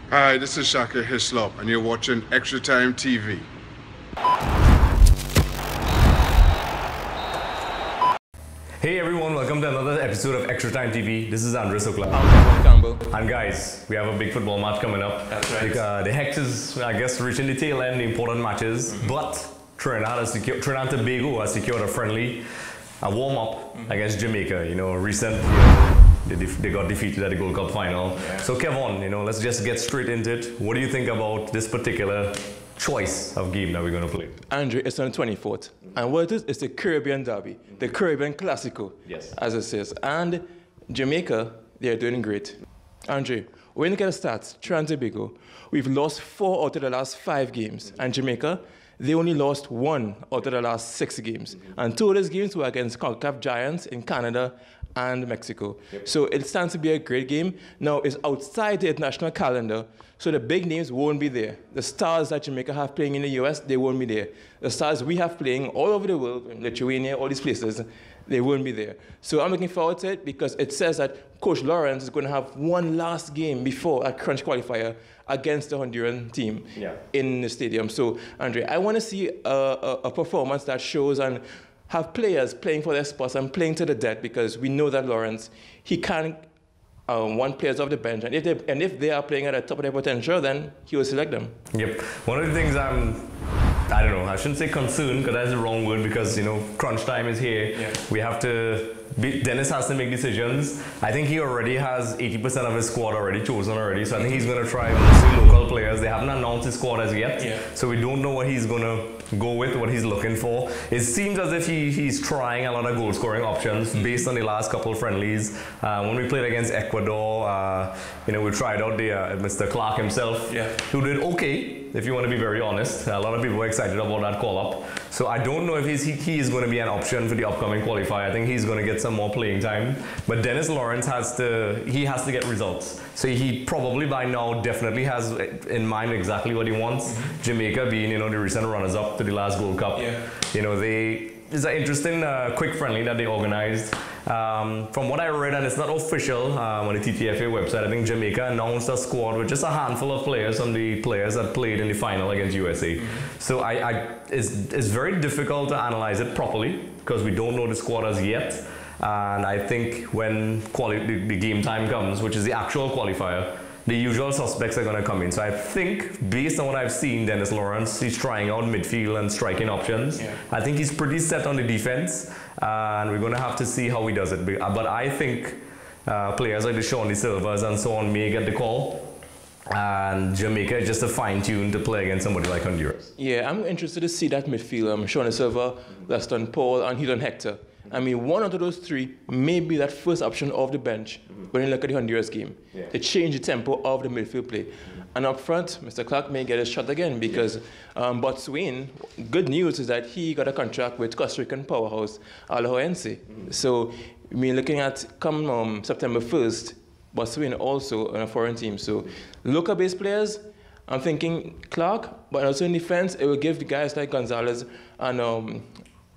Hi, this is Shaka Hislop, and you're watching Extra Time TV. Hey everyone, welcome to another episode of Extra Time TV. This is Andres Okla. I'm Campbell. And guys, we have a big football match coming up. That's right. The Hex is, I guess, reaching the tail end, the important matches. But Trinidad and Tobago has secured a friendly, a warm-up against Jamaica. You know, they got defeated at the Gold Cup final. Yeah. So Kevon, you know, let's just get straight into it. What do you think about this particular choice of game that we're going to play? Andre, it's on the 24th. And what it is, it's the Caribbean Derby, the Caribbean Classico, Yes. as it says. And Jamaica, they're doing great. Andre, when you look at the stats, Trinidad and Tobago, we've lost 4 out of the last 5 games. And Jamaica, they only lost 1 out of the last 6 games. And 2 of those games were against CONCACAF giants in Canada and Mexico. So it stands to be a great game. Now, it's outside the international calendar, so the big names won't be there. The stars that Jamaica have playing in the US, they won't be there. The stars we have playing all over the world, in Lithuania, all these places, they won't be there. So I'm looking forward to it because it says that Coach Lawrence is going to have one last game before a crunch qualifier against the Honduran team in the stadium. So, Andre, I want to see a performance that shows and have players playing for their spots and playing to the death, because we know that Lawrence, he can't want players off the bench. And if they are playing at the top of their potential, then he will select them. Yep. One of the things I don't know, I shouldn't say concerned, because that's the wrong word, because, you know, crunch time is here. Yeah. We have to, Dennis has to make decisions. I think he already has 80% of his squad already chosen already, so I think he's going to try mostly local players. They haven't announced his squad as yet, so we don't know what he's going to go with, what he's looking for. It seems as if he's trying a lot of goal scoring options based on the last couple of friendlies. When we played against Ecuador, you know, we tried out the Mr. Clark himself, who did okay, if you want to be very honest. A lot of people were excited about that call-up. So I don't know if he is going to be an option for the upcoming qualifier. I think he's going to get some more playing time. But Dennis Lawrence has to get results. So he probably by now definitely has in mind exactly what he wants. Jamaica being, you know, the recent runners-up to the last Gold Cup. You know, it's an interesting quick friendly that they organized. From what I read, and it's not official on the TTFA website, I think Jamaica announced a squad with just a handful of players from the players that played in the final against USA. So it's very difficult to analyze it properly because we don't know the squad as yet. And I think when the game time comes, which is the actual qualifier, the usual suspects are going to come in. So I think, based on what I've seen, Dennis Lawrence, he's trying out midfield and striking options. I think he's pretty set on the defense, and we're going to have to see how he does it. But I think players like the Shawnee Silvers and so on may get the call, and Jamaica is just a fine-tune to play against somebody like Honduras. Yeah, I'm interested to see that midfield. Shawnee Silver, Leston Paul, and Hidon Hector. I mean, one out of those 3 may be that first option off the bench when you look at the Honduras game. They change the tempo of the midfield play. And up front, Mr. Clark may get a shot again because Botswain, good news is that he got a contract with Costa Rican powerhouse Alajuelense. So, I mean, looking at come September 1st, Botswain also on a foreign team. So, local-based players, I'm thinking Clark, but also in defense, it will give the guys like Gonzalez and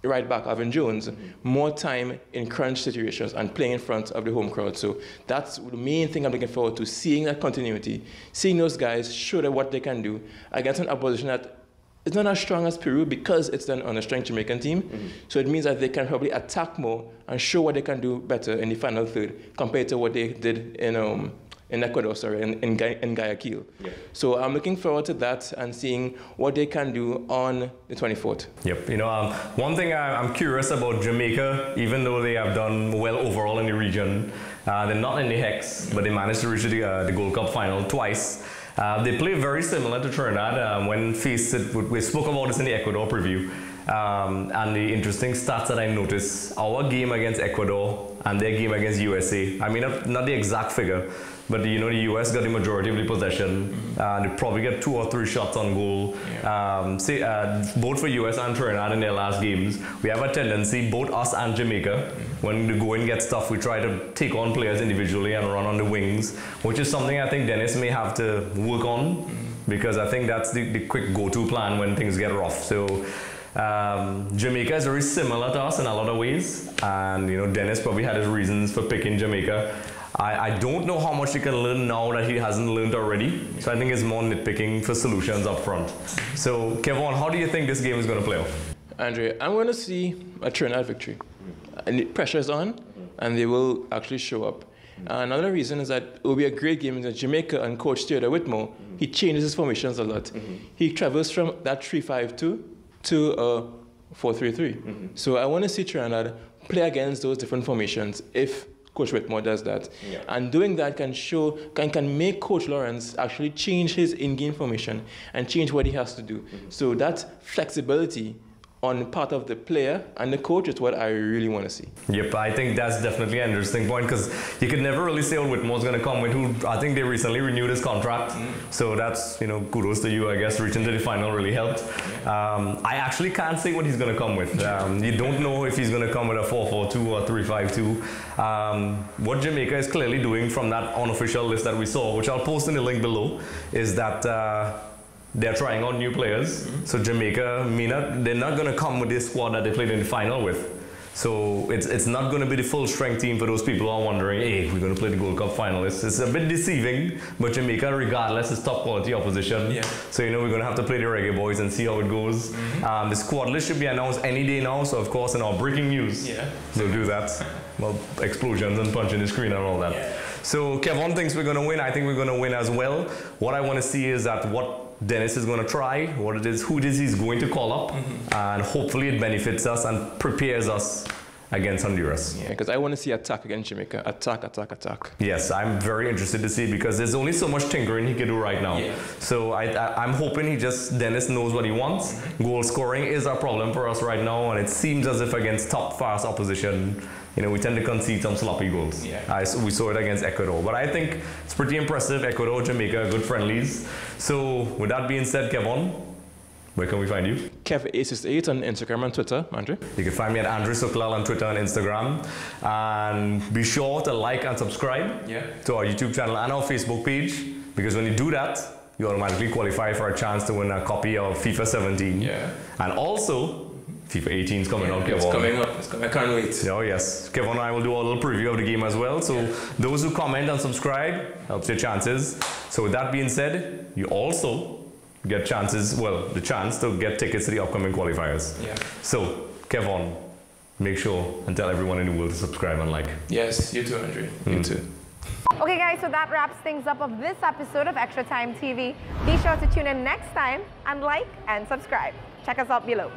right back, Alvin Jones, more time in crunch situations and playing in front of the home crowd. So that's the main thing I'm looking forward to, seeing that continuity, seeing those guys show them what they can do against an opposition that is not as strong as Peru because it's on a strength Jamaican team. So it means that they can probably attack more and show what they can do better in the final third compared to what they did in Ecuador, in Guayaquil. So I'm looking forward to that and seeing what they can do on the 24th. Yep. You know, one thing I'm curious about Jamaica, even though they have done well overall in the region, they're not in the Hex, but they managed to reach the Gold Cup final twice. They play very similar to Trinidad when faced it. We spoke about this in the Ecuador preview. And the interesting stats that I noticed, our game against Ecuador and their game against USA, I mean, not the exact figure, but you know, the US got the majority of the possession. They probably get 2 or 3 shots on goal. Both for US and Trinidad in their last games, we have a tendency, both us and Jamaica, when the going gets tough, we try to take on players individually and run on the wings, which is something I think Dennis may have to work on, because I think that's the quick go-to plan when things get rough. So Jamaica is very similar to us in a lot of ways, and you know, Dennis probably had his reasons for picking Jamaica. I don't know how much he can learn now that he hasn't learned already. So I think it's more nitpicking for solutions up front. So Kevon, how do you think this game is going to play out? Andre, I'm going to see a Trinidad victory. And the pressure is on, and they will actually show up. Another reason is that it will be a great game in Jamaica, and Coach Theodore Whitmore, he changes his formations a lot. He travels from that 3-5-2 to a 4-3-3. So I want to see Trinidad play against those different formations if Coach Whitmore does that. And doing that can make Coach Lawrence actually change his in-game formation and change what he has to do. So that flexibility on part of the player and the coach is what I really want to see. Yep, I think that's definitely an interesting point because you could never really say what Whitmore's going to come with. Who I think they recently renewed his contract, so that's, you know, kudos to you. I guess reaching to the final really helped. I actually can't say what he's going to come with. You don't know if he's going to come with a 4-4-2 or 3-5-2. What Jamaica is clearly doing from that unofficial list that we saw, which I'll post in the link below, is that they're trying out new players. So Jamaica, they're not going to come with this squad that they played in the final with. So it's not going to be the full strength team for those people who are wondering, hey, we're going to play the Gold Cup finalists. It's a bit deceiving, but Jamaica, regardless, is top quality opposition. So, you know, we're going to have to play the Reggae Boys and see how it goes. The squad list should be announced any day now. So, of course, in our breaking news, they'll do that. Well, explosions and punching the screen and all that. So Kevon thinks we're going to win. I think we're going to win as well. What I want to see is that what Dennis is going to try, what it is, who it is he's going to call up, and hopefully it benefits us and prepares us against Honduras. Yeah, because I want to see attack against Jamaica. Attack, attack, attack. Yes, I'm very interested to see because there's only so much tinkering he can do right now. So I'm hoping Dennis knows what he wants. Goal scoring is a problem for us right now, and it seems as if against top, fast opposition, you know, we tend to concede some sloppy goals. We saw it against Ecuador. But I think it's pretty impressive. Ecuador, Jamaica, good friendlies. So with that being said, Kevon, where can we find you? Kev868 on Instagram and Twitter, Andre. You can find me at Andre Suklal on Twitter and Instagram. And be sure to like and subscribe to our YouTube channel and our Facebook page, because when you do that, you automatically qualify for a chance to win a copy of FIFA 17. And also, FIFA 18 is coming out, Kevon. It's coming up. I can't wait. Oh, yes. Kevon and I will do a little preview of the game as well. So those who comment and subscribe helps your chances. So with that being said, you also get the chance to get tickets to the upcoming qualifiers. So, Kevon, make sure and tell everyone in the world to subscribe and like. Yes, you too, Andre. You too. Okay, guys, so that wraps things up of this episode of Extra Time TV. Be sure to tune in next time and like and subscribe. Check us out below.